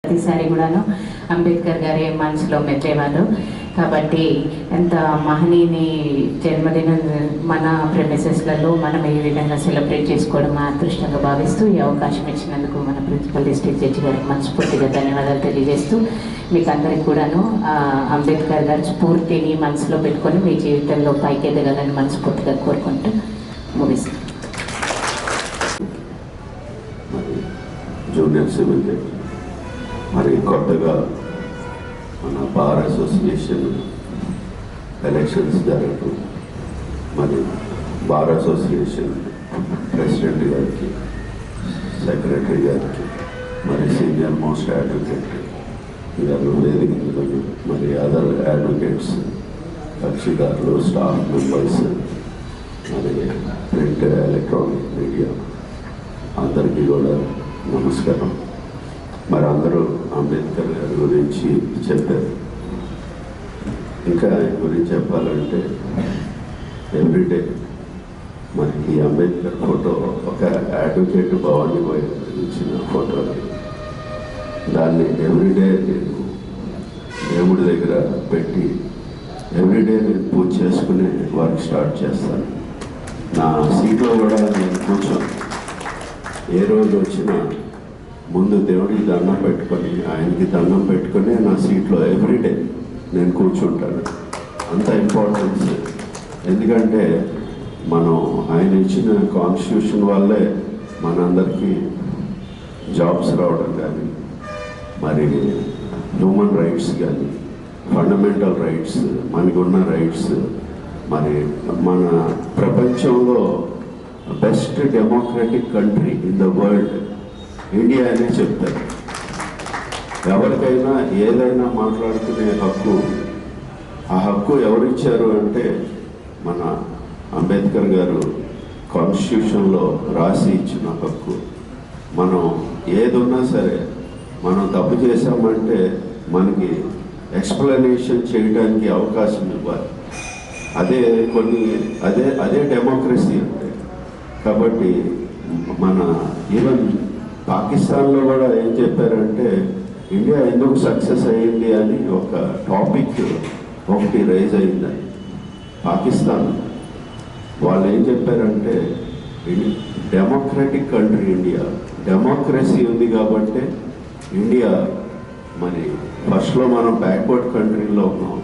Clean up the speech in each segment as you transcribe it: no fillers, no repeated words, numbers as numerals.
ప్రతిసారి కూడాను అంబేద్కర్ గారి మనసులో మెచ్చేవారు. కాబట్టి ఎంత మహనీయుని జన్మదినం మన ప్రెమిసెస్లలో మనం ఈ విధంగా సెలబ్రేట్ చేసుకోవడం మా అదృష్టంగా భావిస్తూ ఈ అవకాశం ఇచ్చినందుకు మన ప్రిన్సిపల్ డిస్ట్రిక్ట్ జడ్జి గారికి మనస్ఫూర్తిగా ధన్యవాదాలు తెలియజేస్తూ మీకు అందరికి కూడాను అంబేద్కర్ గారి స్ఫూర్తిని మనసులో పెట్టుకొని మీ జీవితంలో పైకి ఎదగాలని మనస్ఫూర్తిగా కోరుకుంటూ ముగిస్తాను. జూనియర్ సివిల్ జడ్జి మరి కొత్తగా మన బార్ అసోసియేషన్ ఎలక్షన్స్ జరుగుతూ మరి బార్ అసోసియేషన్ ప్రెసిడెంట్ గారికి, సెక్రటరీ గారికి, మరి సీనియర్ మోస్ట్ అడ్వకేట్ గారు వేదిక మరి అదర్ అడ్వకేట్స్, కక్షిదారులు, స్టాఫ్ మెంబర్స్, మరి ప్రింట్ ఎలక్ట్రానిక్ మీడియా అందరికీ కూడా నమస్కారం. మరి అందరూ అంబేద్కర్ గారి గురించి చెప్పారు. ఇంకా ఆయన గురించి చెప్పాలంటే ఎవ్రీడే మనకి అంబేద్కర్ ఫోటో ఒక అడ్వకేట్ భవానీ బాయ్ ఇచ్చిన ఫోటో, దాన్ని ఎవ్రీడే నేను దేవుడి దగ్గర పెట్టి ఎవ్రీడే నేను పూజ చేసుకునే వర్క్ స్టార్ట్ చేస్తాను. నా సీట్లో కూడా నేను కూర్చోను. ఏ రోజు వచ్చినా ముందు దేవుడికి దండం పెట్టుకొని, ఆయనకి దండం పెట్టుకొని నా సీట్లో ఎవ్రీడే నేను కూర్చుంటాను. అంత ఇంపార్టెన్స్. ఎందుకంటే మనం ఆయన ఇచ్చిన కాన్స్టిట్యూషన్ వల్లే మనందరికీ జాబ్స్ రావడం కానీ, మరి హ్యూమన్ రైట్స్ కానీ, ఫండమెంటల్ రైట్స్, మనకున్న రైట్స్, మరి మన ప్రపంచంలో best democratic country in the world India అనే చెప్తారు. ఎవరికైనా ఏదైనా మాట్లాడుకునే హక్కు, ఆ హక్కు ఎవరిచ్చారు అంటే మన అంబేద్కర్ గారు కాన్స్టిట్యూషన్లో రాసి ఇచ్చిన హక్కు. మనం ఏదున్నా సరే మనం తప్పు చేశామంటే మనకి ఎక్స్ప్లెనేషన్ చేయడానికి అవకాశం ఇవ్వాలి. అదే డెమోక్రసీ అంటే. కాబట్టి మన ఈవెన్ పాకిస్తాన్లో కూడా ఏం చెప్పారంటే ఇండియా ఎందుకు సక్సెస్ అయ్యింది అని ఒక టాపిక్ ఒకటి రైజ్ అయిందని. పాకిస్తాన్ వాళ్ళు ఏం చెప్పారంటే డెమోక్రటిక్ కంట్రీ ఇండియా, డెమోక్రసీ ఉంది కాబట్టి ఇండియా మరి ఫస్ట్లో మనం బ్యాక్వర్డ్ కంట్రీలో ఉన్నాం,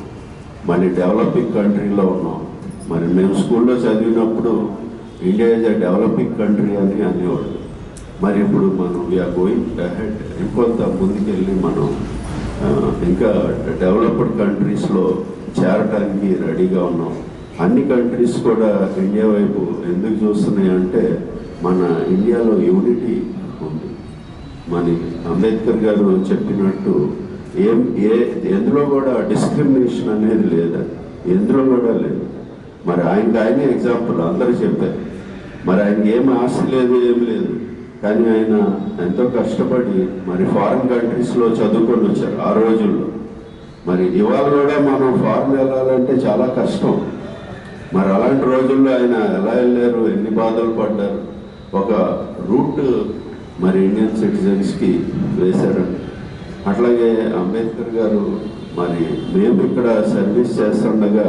మళ్ళీ డెవలపింగ్ కంట్రీలో ఉన్నాం. మరి మేము స్కూల్లో చదివినప్పుడు India is a developing country అని అనేవాడు. మరి ఇప్పుడు మనం వీఆర్ గోయింగ్ అహెడ్, ఇంకొంత ముందుకెళ్ళి మనం ఇంకా డెవలప్డ్ కంట్రీస్లో చేరటానికి రెడీగా ఉన్నాం. అన్ని కంట్రీస్ కూడా ఇండియా వైపు ఎందుకు చూస్తున్నాయి అంటే మన ఇండియాలో యూనిటీ ఉంది. మన అంబేద్కర్ గారు చెప్పినట్టు ఎందులో కూడా డిస్క్రిమినేషన్ అనేది లేదా, ఎందులో కూడా లేదు. మరి ఆయనే ఎగ్జాంపుల్ అందరూ చెప్పారు. మరి ఆయనకి ఏం ఆస్తి లేదు, ఏం లేదు, కానీ ఆయన ఎంతో కష్టపడి మరి ఫారిన్ కంట్రీస్లో చదువుకొని వచ్చారు ఆ రోజుల్లో. మరి ఇవాళ కూడా మనం ఫారిన్ వెళ్ళాలంటే చాలా కష్టం. మరి అలాంటి రోజుల్లో ఆయన ఎలా వెళ్ళారు, ఎన్ని బాధలు పడ్డారు. ఒక రూట్ మరి ఇండియన్ సిటిజన్స్కి వేశారండి. అట్లాగే అంబేద్కర్ గారు మరి మేము ఇక్కడ సర్వీస్ చేస్తుండగా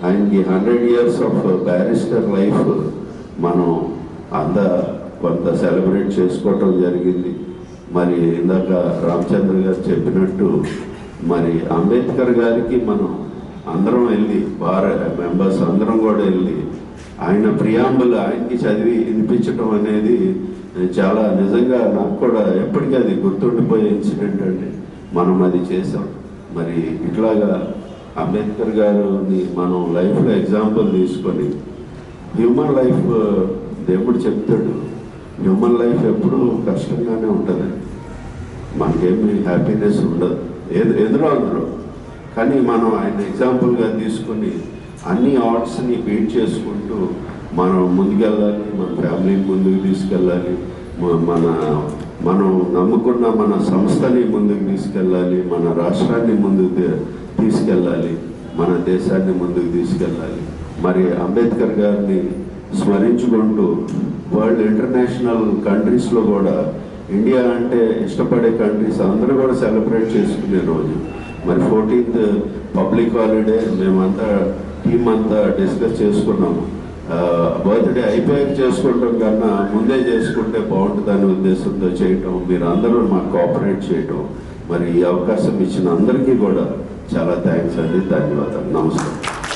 ఆయనకి 100 years ఆఫ్ బ్యారిస్టర్ లైఫ్ మనం కొంత సెలబ్రేట్ చేసుకోవటం జరిగింది. మరి ఇందాక రామచంద్ర గారు చెప్పినట్టు మరి అంబేద్కర్ గారికి మనం అందరం వెళ్ళి, బార్ మెంబర్స్ అందరం కూడా వెళ్ళి ఆయన ప్రియాంబుల్ ఆయనకి చదివి వినిపించడం అనేది చాలా నిజంగా నాకు కూడా ఎప్పటికీ అది గుర్తుండిపోయే ఇన్సిడెంట్ అండి. మనం అది చేసాం. మరి ఇట్లాగా అంబేద్కర్ గారిని మనం లైఫ్లో ఎగ్జాంపుల్ తీసుకొని హ్యూమన్ లైఫ్ దేవుడు చెప్తాడు, హ్యూమన్ లైఫ్ ఎప్పుడూ కష్టంగానే ఉంటుంది, మనకేమి హ్యాపీనెస్ ఉండదు అందులో. కానీ మనం ఆయన ఎగ్జాంపుల్గా తీసుకొని అన్ని ఆర్ట్స్ని బీట్ చేసుకుంటూ మనం ముందుకెళ్ళాలి, మన ఫ్యామిలీని ముందుకు తీసుకెళ్ళాలి, మనం నమ్ముకున్న మన సంస్థని ముందుకు తీసుకెళ్ళాలి, మన రాష్ట్రాన్ని ముందుకు తీసుకెళ్ళాలి, మన దేశాన్ని ముందుకు తీసుకెళ్ళాలి. మరి అంబేద్కర్ గారిని స్మరించుకుంటూ వరల్డ్ ఇంటర్నేషనల్ కంట్రీస్లో కూడా ఇండియా అంటే ఇష్టపడే కంట్రీస్ అందరూ కూడా సెలబ్రేట్ చేసుకునే రోజు. మరి 14th పబ్లిక్ హాలిడే, మేమంతా టీం అంతా డిస్కస్ చేసుకున్నాము. బర్త్డే అయిపోయాక చేసుకుంటాం కన్నా ముందే చేసుకుంటే బాగుంటుందనే ఉద్దేశంతో చేయటం, మీరు అందరూ మాకు కోఆపరేట్ చేయటం, మరి ఈ అవకాశం ఇచ్చిన అందరికీ కూడా చాలా థ్యాంక్స్ అండి. ధన్యవాదాలు. నమస్కారం.